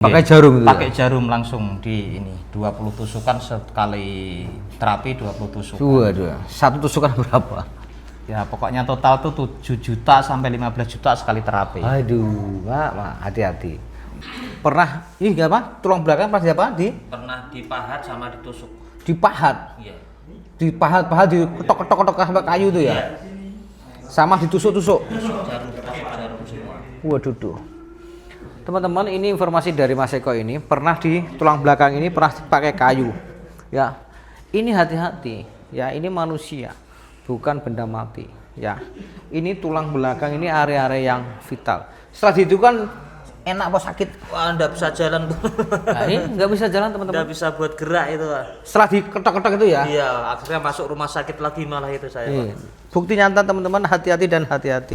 Pakai jarum itu pakai ya? jarum langsung di ini 20 tusukan sekali terapi 20 tusukan. Waduh, satu tusukan berapa? Ya pokoknya total tuh 7 juta sampai 15 juta sekali terapi. Aduh, Pak, hati-hati. Pernah ini enggak apa? Tulang belakang pas apa? Pernah dipahat sama ditusuk. Dipahat. Iya. Dipahat-pahat, diketok-ketok sampai kayu itu ya? Iya. Sama ditusuk-tusuk. Jarum semua. Waduh, duh. Teman-teman, ini informasi dari Mas Eko ini pernah di tulang belakang ini pernah pakai kayu. Ya, ini hati-hati. Ya, ini manusia, bukan benda mati. Ya, ini tulang belakang ini area-area yang vital. Setelah itu kan enak apa sakit? Wah, enggak bisa jalan. Nah, ini nggak bisa jalan teman-teman. Enggak bisa buat gerak itu. Setelah diketok-ketok itu ya? Iya, akhirnya masuk rumah sakit lagi malah itu saya. Nih, bukti nyata teman-teman, hati-hati dan hati-hati.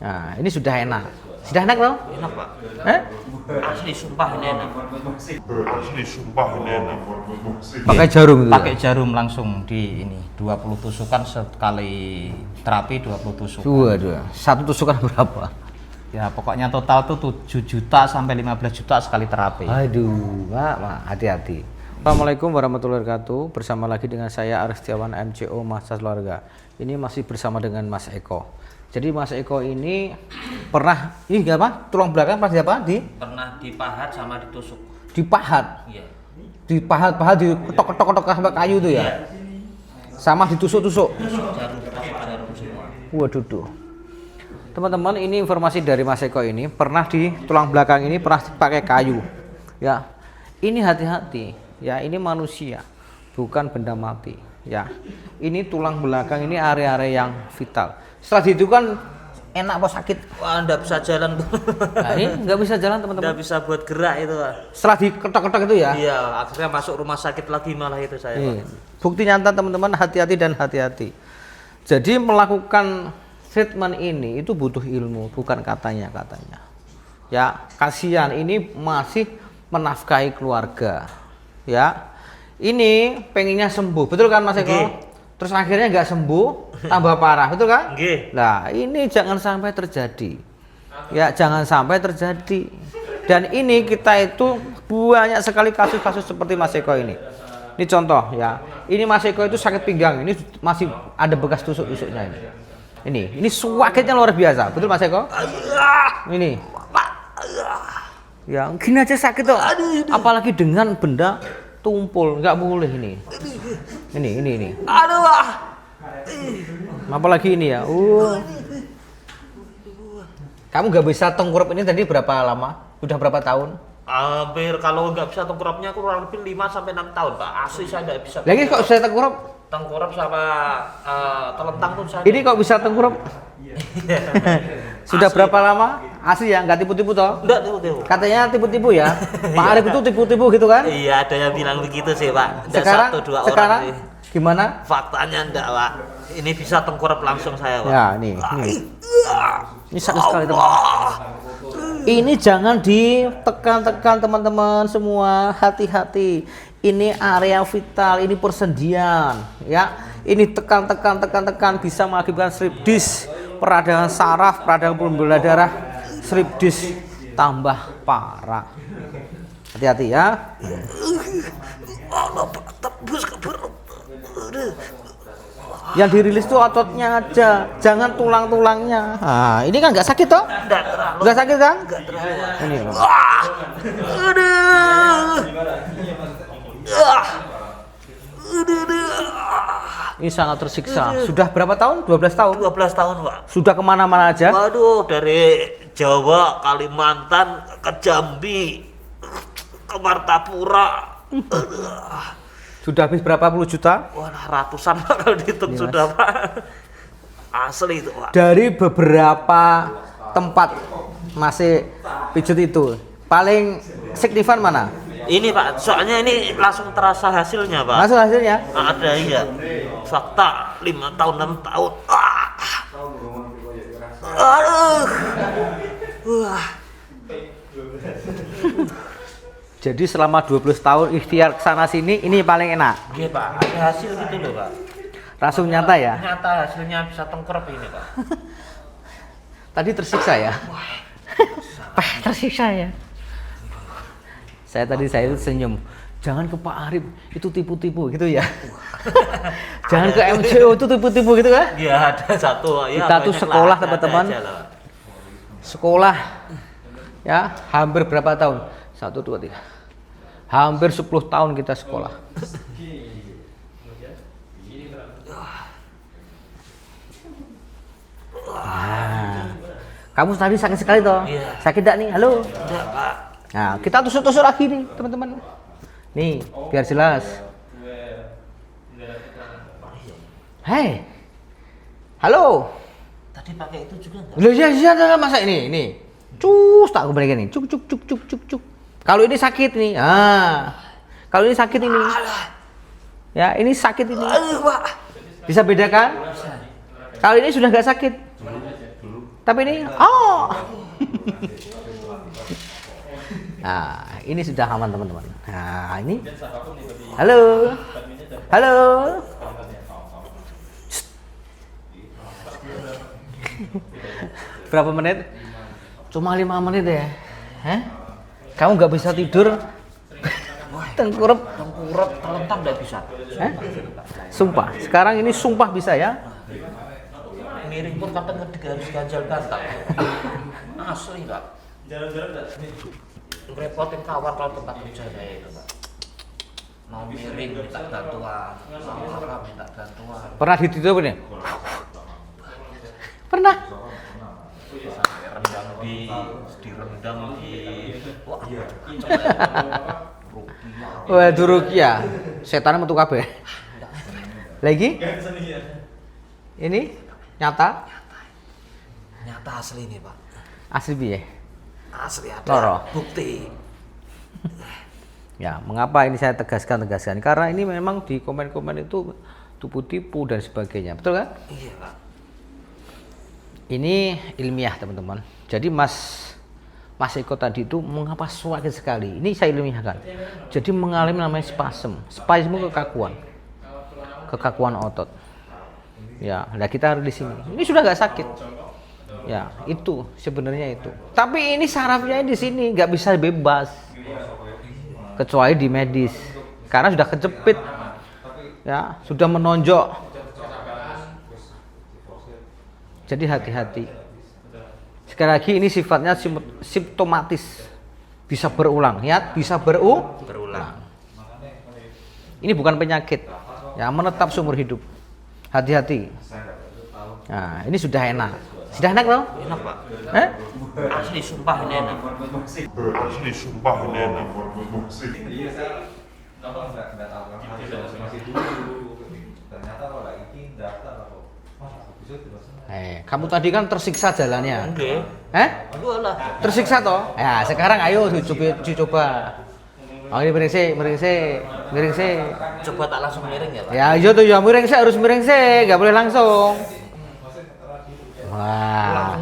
Nah, ini sudah enak. Sudah enak loh? Enak, Pak. Asli sumpah ini enak. Pakai jarum itu Pakai ya? jarum langsung di ini 20 tusukan sekali terapi 20 tusukan. Waduh, satu tusukan berapa? Ya pokoknya total tuh 7 juta sampai 15 juta sekali terapi. Aduh, Pak, hati-hati. Assalamualaikum warahmatullahi wabarakatuh. Bersama lagi dengan saya Aris Setiawan MCO Masa Keluarga. Ini masih bersama dengan Mas Eko. Jadi Mas Eko ini pernah ini enggak apa? Tulang belakang pas apa? Pernah dipahat sama ditusuk. Dipahat. Iya. Dipahat-pahat, diketok-ketok sampai kayu itu ya? Sama ditusuk-tusuk. Jarum semua. Waduh, duh. Teman-teman, ini informasi dari Mas Eko ini pernah di tulang belakang ini pernah pakai kayu. Ya, ini hati-hati. Ya, ini manusia, bukan benda mati. Ya, ini tulang belakang ini area-area yang vital. Setelah itu kan enak apa sakit? Wah, enggak bisa jalan. Nah, ini nggak bisa jalan teman-teman. Enggak bisa buat gerak itu. Setelah diketok-ketok itu ya? Iya, akhirnya masuk rumah sakit lagi malah itu saya. Nih, bukti nyata teman-teman, hati-hati dan hati-hati. Jadi melakukan treatment ini itu butuh ilmu, bukan katanya. Ya, kasihan ini masih menafkahi keluarga. Ya, ini pengennya sembuh, betul kan Mas Eko? Nggih. Terus akhirnya nggak sembuh, tambah parah, betul kan? Nggih. Nah, ini jangan sampai terjadi. Ya, jangan sampai terjadi. Dan ini kita itu banyak sekali kasus-kasus seperti Mas Eko ini. Ini contoh ya. Ini Mas Eko itu sakit pinggang, ini masih ada bekas tusuk-tusuknya ini. Ini sakitnya luar biasa, betul Mas Eko? Ini. Ya, gini aja sakit tuh. Apalagi dengan benda tumpul, nggak boleh ini. Ini. Aduh. Apalagi ini ya. Kamu nggak bisa tengkurap ini tadi berapa lama? Udah berapa tahun? Hampir kalau nggak bisa tengkurapnya kurang lebih 5 sampai 6 tahun, Pak. Asli saya nggak bisa. Lagi kok saya tengkurap? Tengkurap sama telentang pun saya. Ini kok bisa tengkurap? Sudah Asli, berapa Pak. lama? Asli ya, nggak tipu-tipu toh? Enggak tipu-tipu. Katanya tipu-tipu ya. Pak Arif itu tipu-tipu gitu kan? Iya, ada yang bilang begitu sih, Pak. Nggak Sekarang, satu dua sekarang orang sih. gimana? Faktanya enggak, Pak. Ini bisa tengkurap langsung saya, Pak. Ya, nih. Ini sakit sekali teman. Ini jangan ditekan-tekan teman-teman semua, hati-hati. Ini area vital, ini persendian, ya. Ini tekan bisa mengakibatkan slip disc, peradangan saraf, peradangan pembuluh darah, slip disc tambah parah. Hati-hati ya. Yang dirilis tuh ototnya aja, jangan tulang-tulangnya. Nah, ini kan nggak sakit toh? Enggak terlalu. Nggak sakit kan? Enggak terlalu. Pak. Ini. Ini sangat tersiksa. Sudah berapa tahun? 12 tahun? 12 tahun, Pak. Sudah kemana-mana aja? Waduh, dari Jawa, Kalimantan, ke Jambi, ke Martapura. Sudah habis berapa puluh juta? Wah, ratusan Pak kalau dihitung Ini, sudah Pak. Asli itu Pak. Dari beberapa tempat masih pijat itu, paling signifikan mana? Ini Pak, soalnya ini langsung terasa hasilnya Pak. Langsung hasilnya? Ada iya. Fakta 5 tahun 6 tahun. Aduh. Wah. Jadi selama 12 tahun ikhtiar kesana sini, ini paling enak. Iya Pak, ada hasil gitu loh Pak. Langsung nyata ya? Ternyata hasilnya bisa tengkurap ini Pak. Tadi tersiksa ya? Tersiksa ya? Saya itu senyum. Jangan ke Pak Arif, itu tipu-tipu gitu ya. Jangan ke MCO, itu tipu-tipu gitu kan? Iya ada satu. Ya, Kita tuh sekolah lah, teman-teman. ada aja lah. Sekolah ya hampir berapa tahun? 1, 2, 3. Hampir 10 tahun kita sekolah. Nah, kamu tadi sakit sekali toh? Iya. Sakit enggak nih? Halo. Enggak Pak. Nah, kita tusuk-tusuk lagi nih, teman-teman. Nih, biar jelas. Hei. Halo. Tadi pakai itu juga enggak? Loh, iya, masa ini. Cus, tak kembalikan nih. Cuk. Kalau ini sakit nih. Kalau ini sakit ini. Ya, ini sakit ini. Aduh Pak. Bisa bedakan? Kalau ini sudah nggak sakit. Tapi ini, Nah, ini sudah aman teman-teman. Nah, ini. Halo. Berapa menit? Cuma 5 menit ya. Hah? Kamu nggak bisa tidur? Tengkurap Terlentang enggak bisa. Sumpah. Sekarang ini sumpah bisa ya. Miring pun kadang harus ganjal bantal. Asli Pak. Repotin kawan kalau tempat kerja saya itu Pak. Mau miring minta bantuan, mau apa minta bantuan. Pernah ditidur nih? Pernah. Direndam di Waduh rukia. Setan metu kabeh. Lagi? Ini nyata? Nyata asli nih Pak. Asli piye? Asli ada Loro. bukti. Ya, mengapa ini saya tegaskan? Karena ini memang di komen-komen itu tipu-tipu dan sebagainya. Betul kan? Iya Pak. Ini ilmiah teman-teman. Jadi Mas Eko tadi itu mengapa sakit sekali? Ini saya ilmiahkan. Jadi mengalami namanya spasm kekakuan otot. Ya, nah kita harus di sini. Ini sudah nggak sakit. Ya, itu sebenarnya itu. Tapi ini sarafnya di sini nggak bisa bebas, kecuali di medis. Karena sudah kejepit, ya, sudah menonjok. Jadi hati-hati. Sekali lagi ini sifatnya simptomatis, bisa berulang, ya, bisa berulang. Ini bukan penyakit, ya, menetap seumur hidup. Hati-hati. Nah, ini sudah enak. Sudah enak loh? Enak Pak. Asli sumpah ini enak. Kamu tadi kan tersiksa jalannya. Oke. Lah. Tersiksa toh? Ya, sekarang ayo coba. Oh, ini miring sih. Coba tak langsung miring ya Pak. Ya, iya tuh ya miring sih, harus miring sih, nggak boleh langsung. Wah.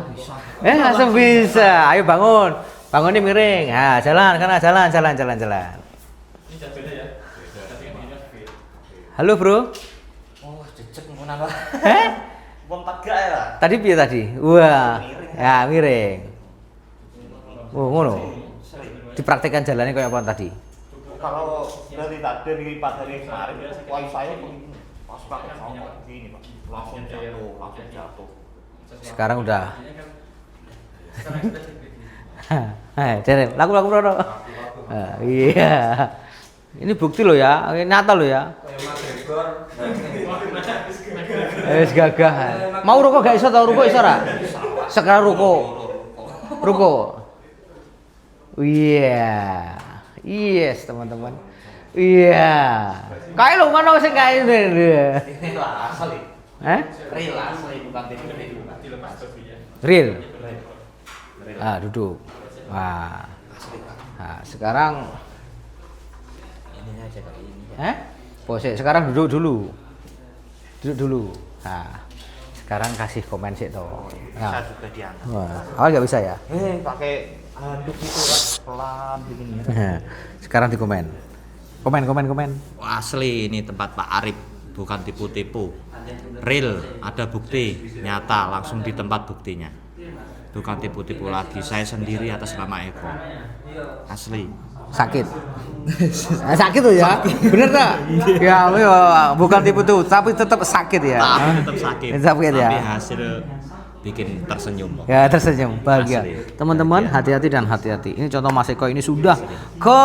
Langsung bisa. Ayo bangun. Bangun ini miring. Nah, jalan. Halo, Bro. Oh, cecek ngono Pak. Wong tegak ya Pak. Tadi piye tadi? Wah. Ya, miring. Oh, ngono. Dipraktekkan jalannya kayak apa tadi? Kalau dari pagi kemarin, wifi saya pas pakai sama gini Pak. Langsung jatuh. Sekarang udah. Jadi laku bro. Iya. Ini bukti lo ya, ini nyata lo ya. Gagah. Mau rokok gak iso tau rokok iso ora? Sekarang rokok. Iya. Yes, teman-teman. Iya. Kae lho mana sing kae. Ini lah asli. Real asli bukan tipu-tipu. Real. Ah, duduk. Wah. Nah, sekarang Ini aja kali ini. Pose, sekarang duduk dulu. Duduk dulu. Nah, sekarang kasih komen sih toh. Bisa Nah. juga diangkat. Wah, awal nggak bisa ya? Pakai handuk itu kan pelan begini. Sekarang di komen. Komen. Wah, asli ini tempat Pak Arif, bukan tipu-tipu. Real, ada bukti nyata langsung di tempat buktinya. Bukan tipu-tipu lagi. Saya sendiri atas nama Eko. Asli. Sakit. Sakit tuh ya? Bener tak? Ya, bukan tipu tuh, tapi tetap sakit ya. Tapi tetap sakit. Sakit ya. Tapi hasil bikin tersenyum. Ya, tersenyum, bahagia. Asli. Teman-teman, hati-hati dan hati-hati. Ini contoh Mas Eko ini sudah ke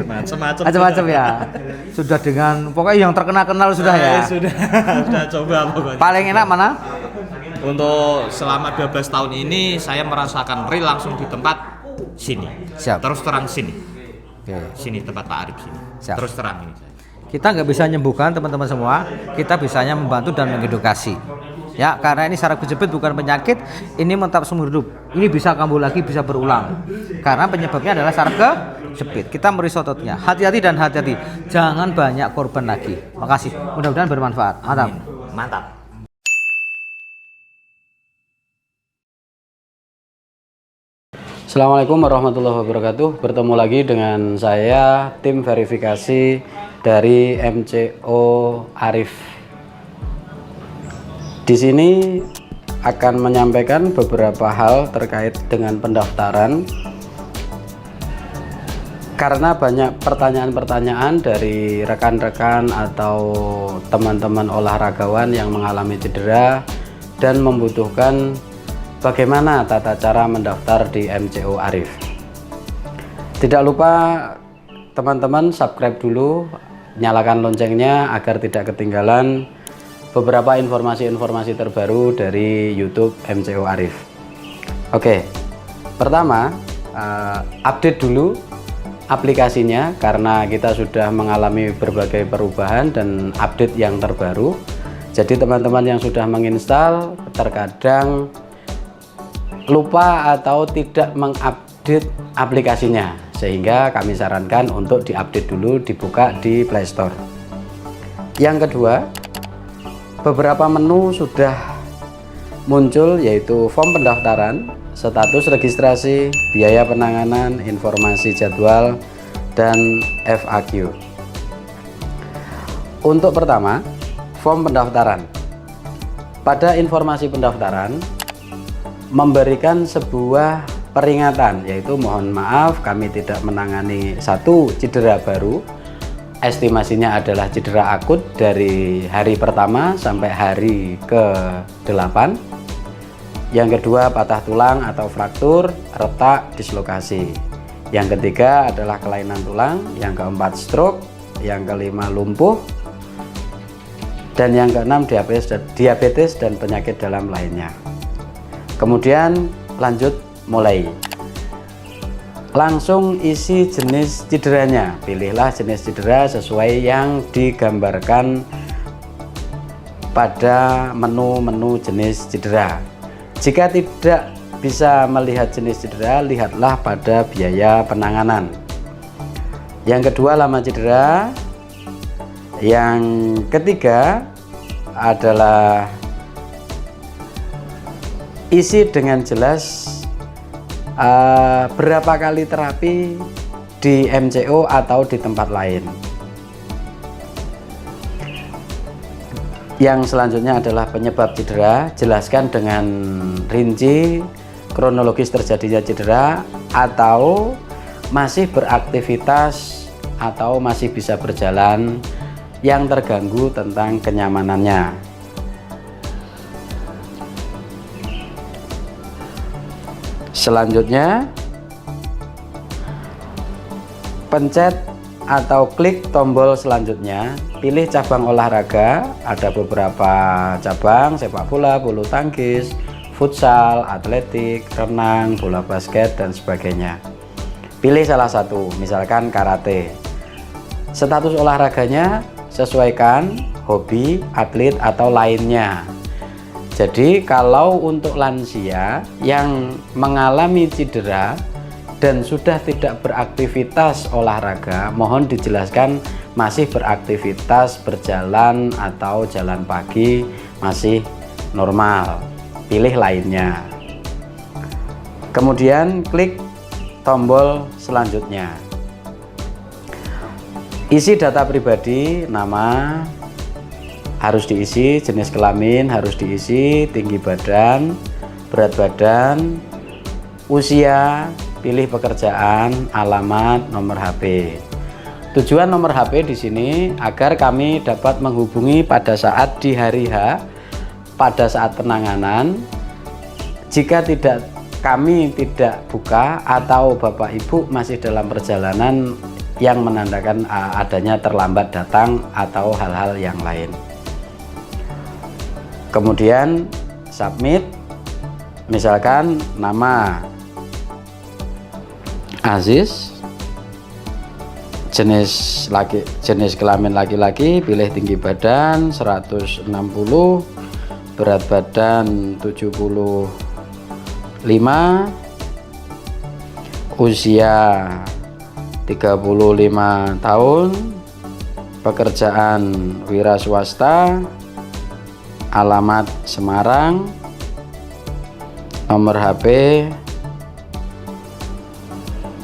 macam-macam ya. Sudah dengan pokoknya yang terkenal sudah ya. Sudah coba pokoknya. Paling enak mana? Untuk selama 12 tahun ini saya merasakan real langsung di tempat sini. Siap. Terus terang sini. Oke. Sini tempat Pak Arif sini. Siap. Terus terang ini saya. Kita nggak bisa menyembuhkan teman-teman semua, kita bisanya membantu dan mengedukasi. Ya, karena ini saraf kejepit bukan penyakit, ini menetap seumur hidup. Ini bisa kambuh lagi, bisa berulang. Karena penyebabnya adalah saraf kejepit. Kita merisau ototnya. Hati-hati dan hati-hati. Jangan banyak korban lagi. Makasih. Mudah-mudahan bermanfaat. Mantap. Mantap. Assalamualaikum warahmatullahi wabarakatuh. Bertemu lagi dengan saya, tim verifikasi dari MCO Arif. Di sini akan menyampaikan beberapa hal terkait dengan pendaftaran. Karena banyak pertanyaan-pertanyaan dari rekan-rekan atau teman-teman olahragawan yang mengalami cedera dan membutuhkan bagaimana tata cara mendaftar di MCO Arif. Tidak lupa teman-teman subscribe dulu, nyalakan loncengnya agar tidak ketinggalan beberapa informasi-informasi terbaru dari YouTube MCO Arif. Oke, pertama update dulu aplikasinya karena kita sudah mengalami berbagai perubahan dan update yang terbaru. Jadi teman-teman yang sudah menginstal terkadang lupa atau tidak mengupdate aplikasinya, sehingga kami sarankan untuk diupdate dulu, dibuka di Play Store. Yang kedua, beberapa menu sudah muncul, yaitu form pendaftaran, status registrasi, biaya penanganan, informasi jadwal, dan FAQ. Untuk pertama, form pendaftaran. Pada informasi pendaftaran memberikan sebuah peringatan, yaitu mohon maaf kami tidak menangani satu cedera baru, estimasinya adalah cedera akut dari hari pertama sampai hari ke-8. Yang kedua patah tulang atau fraktur, retak, dislokasi. Yang ketiga adalah kelainan tulang. Yang keempat stroke. Yang kelima lumpuh. Dan yang keenam diabetes dan penyakit dalam lainnya. Kemudian lanjut mulai. Langsung isi jenis cederanya. Pilihlah jenis cedera sesuai yang digambarkan pada menu-menu jenis cedera. Jika tidak bisa melihat jenis cedera, lihatlah pada biaya penanganan. Yang kedua, lama cedera. Yang ketiga adalah isi dengan jelas berapa kali terapi di MCO atau di tempat lain. Yang selanjutnya adalah penyebab cedera, jelaskan dengan rinci kronologis terjadinya cedera atau masih beraktivitas atau masih bisa berjalan, yang terganggu tentang kenyamanannya. Selanjutnya, pencet atau klik tombol selanjutnya, pilih cabang olahraga. Ada beberapa cabang: sepak bola, bulu tangkis, futsal, atletik, renang, bola basket, dan sebagainya. Pilih salah satu, misalkan karate. Status olahraganya sesuaikan hobi, atlet, atau lainnya. Jadi kalau untuk lansia yang mengalami cedera dan sudah tidak beraktivitas olahraga, mohon dijelaskan masih beraktivitas berjalan atau jalan pagi masih normal. Pilih lainnya. Kemudian klik tombol selanjutnya. Isi data pribadi, nama harus diisi, jenis kelamin harus diisi, tinggi badan, berat badan, usia, pilih pekerjaan, alamat, nomor HP. Tujuan nomor HP di sini agar kami dapat menghubungi pada saat di hari H, pada saat penanganan. Jika kami tidak buka atau Bapak Ibu masih dalam perjalanan yang menandakan adanya terlambat datang atau hal-hal yang lain. Kemudian submit, misalkan nama Aziz, jenis kelamin laki-laki, pilih tinggi badan 160, berat badan 75, usia 35 tahun, pekerjaan wira swasta, alamat Semarang, nomor HP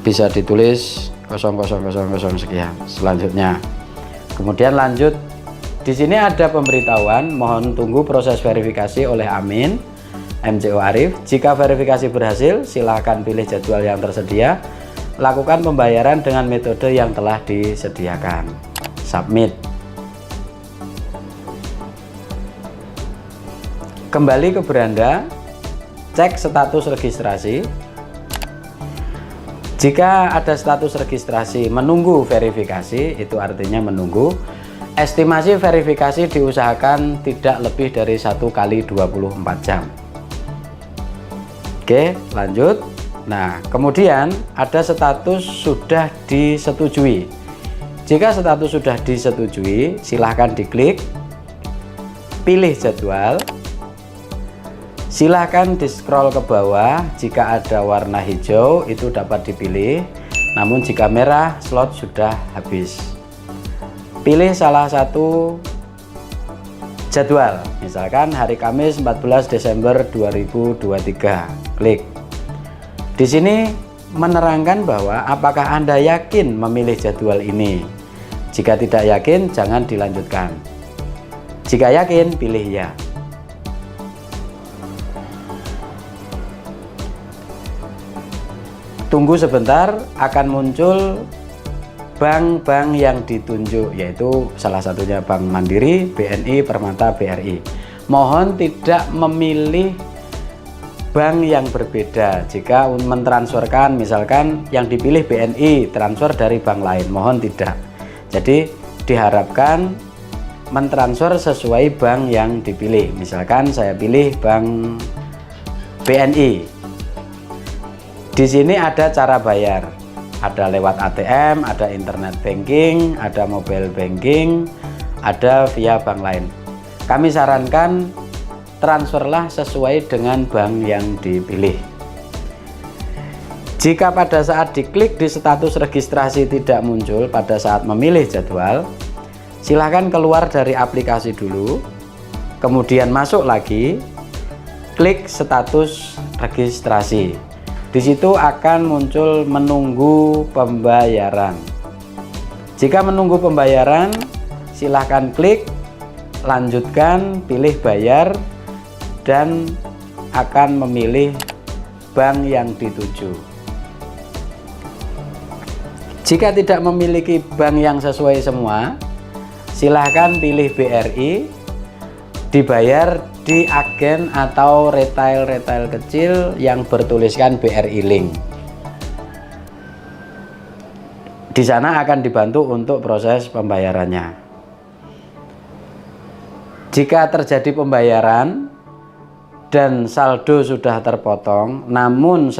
bisa ditulis 0000 sekian. Selanjutnya, kemudian lanjut. Di sini ada pemberitahuan, mohon tunggu proses verifikasi oleh Amin MCO Arif. Jika verifikasi berhasil, silakan pilih jadwal yang tersedia. Lakukan pembayaran dengan metode yang telah disediakan. Submit. Kembali ke beranda, cek status registrasi. Jika ada status registrasi menunggu verifikasi, itu artinya menunggu. Estimasi verifikasi diusahakan tidak lebih dari 1 kali 24 jam. Oke, lanjut. Nah, kemudian ada status sudah disetujui. Jika status sudah disetujui, silahkan diklik, pilih jadwal. Silahkan di scroll ke bawah, jika ada warna hijau itu dapat dipilih, namun jika merah slot sudah habis. Pilih salah satu jadwal, misalkan hari Kamis 14 Desember 2023, klik. Di sini menerangkan bahwa apakah Anda yakin memilih jadwal ini. Jika tidak yakin, jangan dilanjutkan. Jika yakin, pilih ya. Tunggu sebentar, akan muncul bank-bank yang ditunjuk, yaitu salah satunya Bank Mandiri, BNI, Permata, BRI. Mohon tidak memilih bank yang berbeda. Jika mentransferkan, misalkan yang dipilih BNI, transfer dari bank lain, mohon tidak. Jadi diharapkan mentransfer sesuai bank yang dipilih. Misalkan saya pilih bank BNI. Di sini ada cara bayar, ada lewat ATM, ada internet banking, ada mobile banking, ada via bank lain. Kami sarankan transferlah sesuai dengan bank yang dipilih. Jika pada saat diklik di status registrasi tidak muncul pada saat memilih jadwal, silahkan keluar dari aplikasi dulu, kemudian masuk lagi, klik status registrasi. Di situ akan muncul menunggu pembayaran. Jika menunggu pembayaran, silahkan klik, lanjutkan, pilih bayar, dan akan memilih bank yang dituju. Jika tidak memiliki bank yang sesuai semua, silahkan pilih BRI, dibayar di agen atau retail kecil yang bertuliskan BRI Link. Di sana akan dibantu untuk proses pembayarannya. Jika terjadi pembayaran dan saldo sudah terpotong, namun